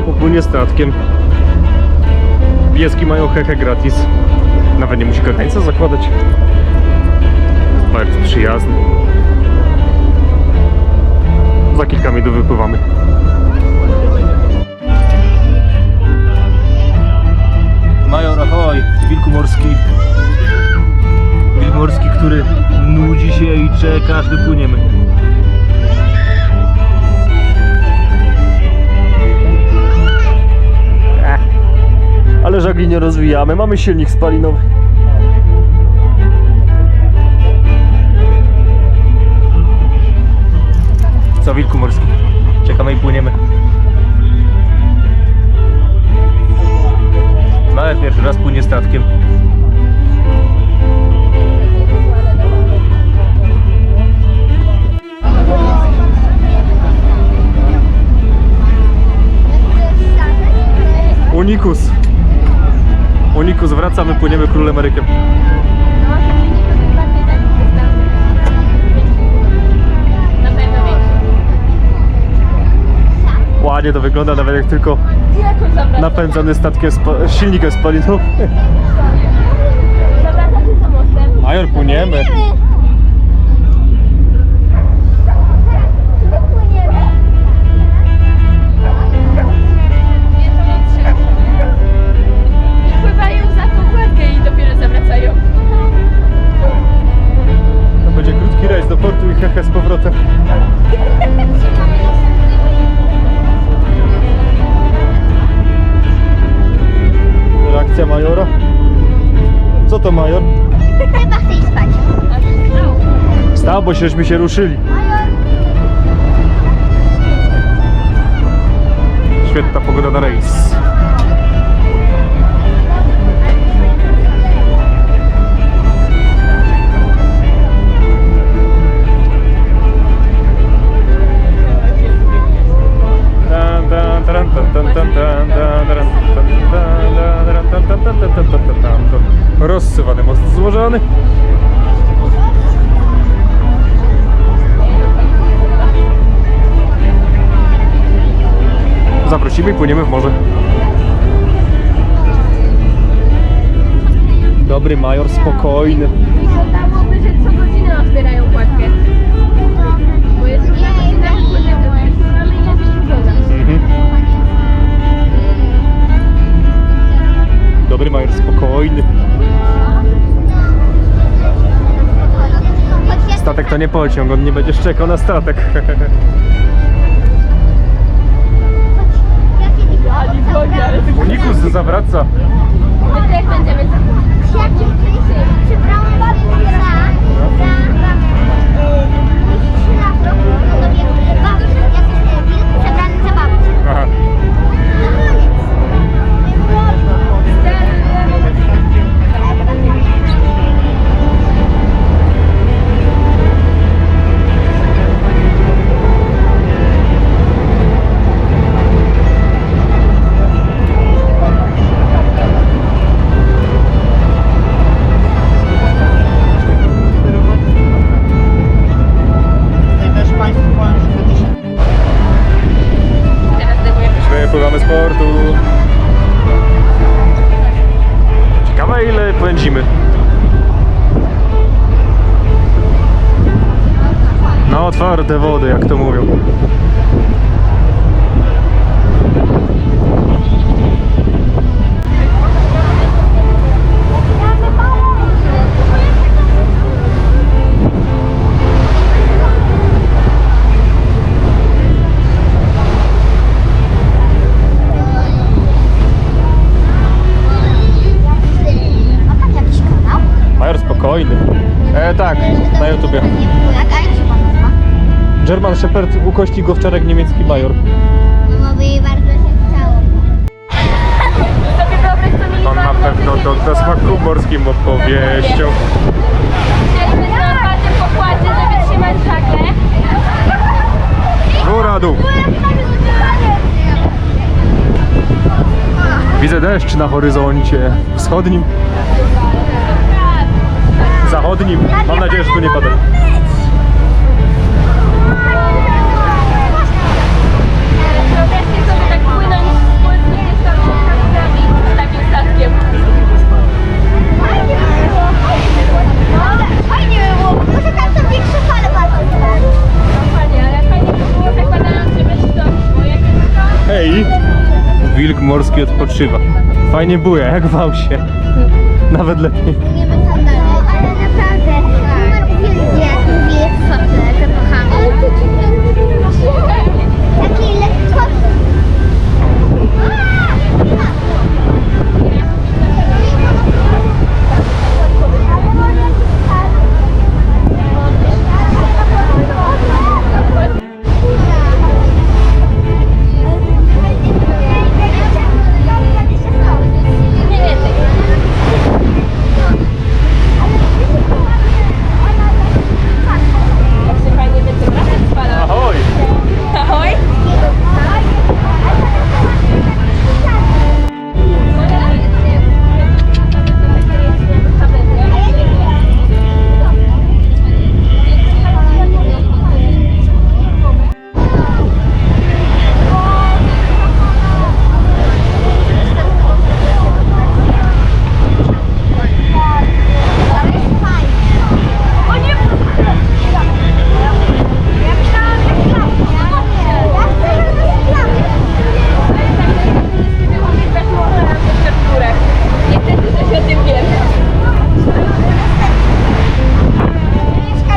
upłynie statkiem. Pieski mają hehe gratis. Nawet nie musi kagańca zakładać. Bardzo przyjazny. Za kilka minut wypływamy. Major, ahoj! Wilku morski. Wilk morski, który nudzi się i czeka, aż wypłyniemy. Ale żagli nie rozwijamy, mamy silnik spalinowy. Co, Wilku morski? Czekamy i płyniemy. Nawet pierwszy raz płynie statkiem. Unikus. Unikus wraca, my płyniemy Królem Erykiem. Ładnie to wygląda, nawet jak tylko napędzany statkiem, silnikiem spalinowym. Major, płyniemy. Pływają za tą kładkę i dopiero zawracają. To będzie krótki rejs do portu i hehe z powrotem. Reakcja majora? Co to major? Chyba chcę iść spać. Wstał, bo żeśmy się ruszyli. Świetna pogoda na rejs. Rozsywany most złożony. Zawrócimy i płyniemy w morze. Dobry major, spokojny. Dałoby, że co godzinę otwierają kładkę. Bo jest na godzinę, ale jest woda. Dobry major, spokojny. Statek to nie pociąg, on nie będzie czekał na statek. Ani w wodzie, ale tylko Unikus zawraca. my też będziemy Przebrałam babcię przebrany za babcię. Aha. Wypływamy z portu. Ciekawe, ile pędzimy. Na otwarte wody, jak to mówią. Ma pan jakiś kanał? Major spokojny. Tak, na YouTubie. Jak jak się pan nazywa? German Shepherd, ukośnik owczarek niemiecki major. Byłoby jej bardzo się chciało. sobie wyobraź, co mieli On na pewno doda smaku morskim opowieścią. Chcieliśmy na otwartym pokładzie, żeby trzymać żagle. Góra, dół. Widzę deszcz na horyzoncie wschodnim, zachodnim. Mam nadzieję, że tu nie pada. Wyobraźcie sobie tak płynąć wilk morski odpoczywa. Fajnie buja, jak w ausie. Nawet lepiej. Biegniemy tam dalej, ale naprawdę numer uwielbia, jak mówi fotle, że kochamy. Takiej lekkości. Ahoj! Ahoj!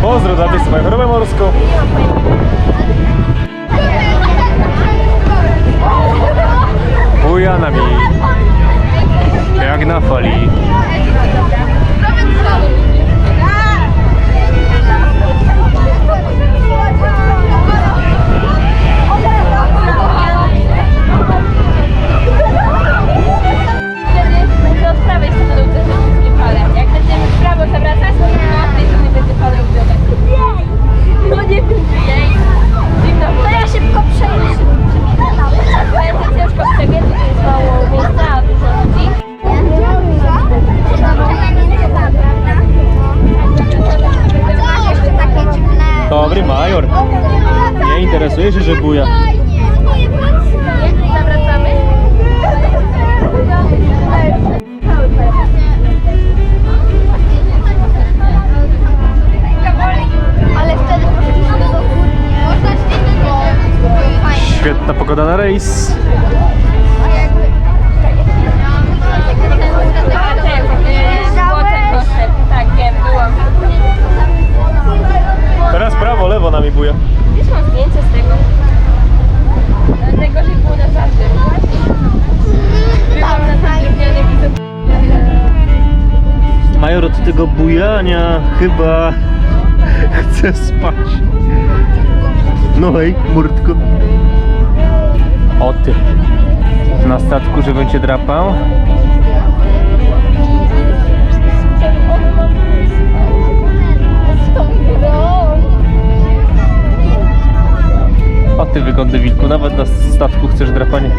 Pozdro dla tych, co mają chorobę morską. Buja nami. Jak na fali. Z prawej strony uderzy wszystkie fale. Jak będziemy w prawo zawracać, to z tej strony będzie fala robiona. No nie wiem, jej. Zimno było. To ja szybko przejdę. Będzie ciężko przebiec, to jest mało miejsca, a dużo ludzi. Dobry major. Nie interesuje się, że buja. Jeszcze zawracamy. Ale wtedy poszliśmy do góry. Można się Świetna pogoda na rejs. Tak, wiem, byłam. Teraz prawo, lewo nami buja. Wiesz, mam zdjęcie z tego. Najgorzej było na zawsze. Byłam na zatrudnionej wizycie. Major od tego bujania chyba chce spać. No hej, murtko. O ty. Na statku, żebym cię drapał. O ty wygodny wilku, nawet na statku chcesz drapanie.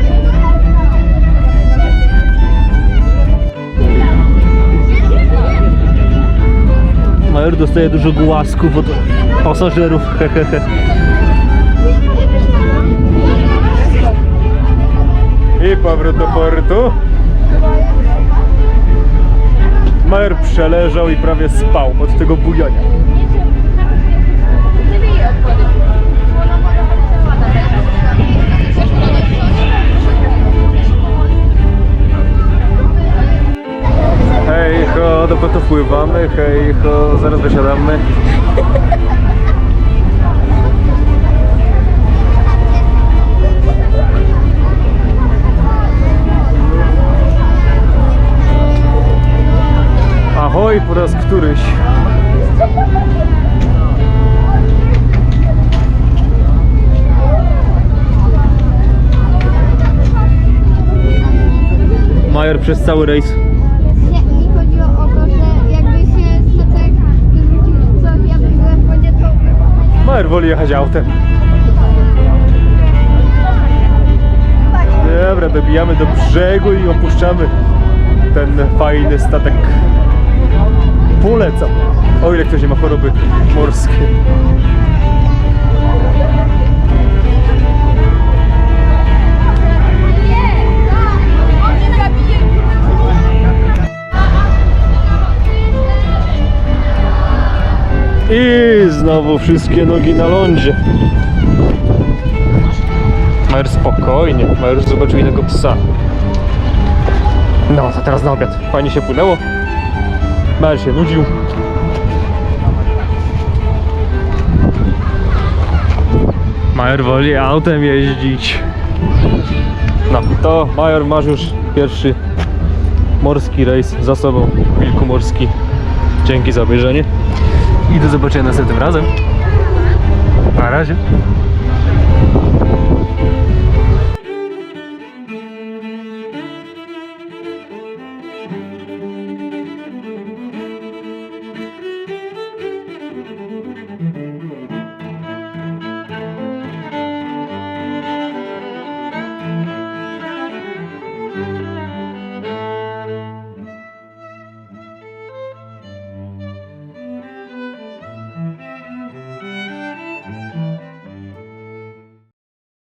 Major dostaje dużo głasków od pasażerów. I powrót do portu. Major przeleżał i prawie spał od tego bujania. Hej ho, dokąd to pływamy? Hej ho, zaraz wysiadamy. Ahoj, po raz któryś. Major przez cały rejs. Mi chodziło o to, że jakby się statek wywrócił coś, ja bym była w wodzie, to... Major woli jechać autem. Dobra, dobijamy do brzegu i opuszczamy ten fajny statek. Polecam, o ile ktoś nie ma choroby morskiej. I znowu wszystkie nogi na lądzie. Major spokojnie, Major już zobaczył innego psa. No, to teraz na obiad. Fajnie się płynęło. Major się nudził. Major woli autem jeździć. No, to Major, masz już pierwszy morski rejs za sobą, wilku morski. Dzięki za obejrzenie i do zobaczenia następnym razem. Na razie.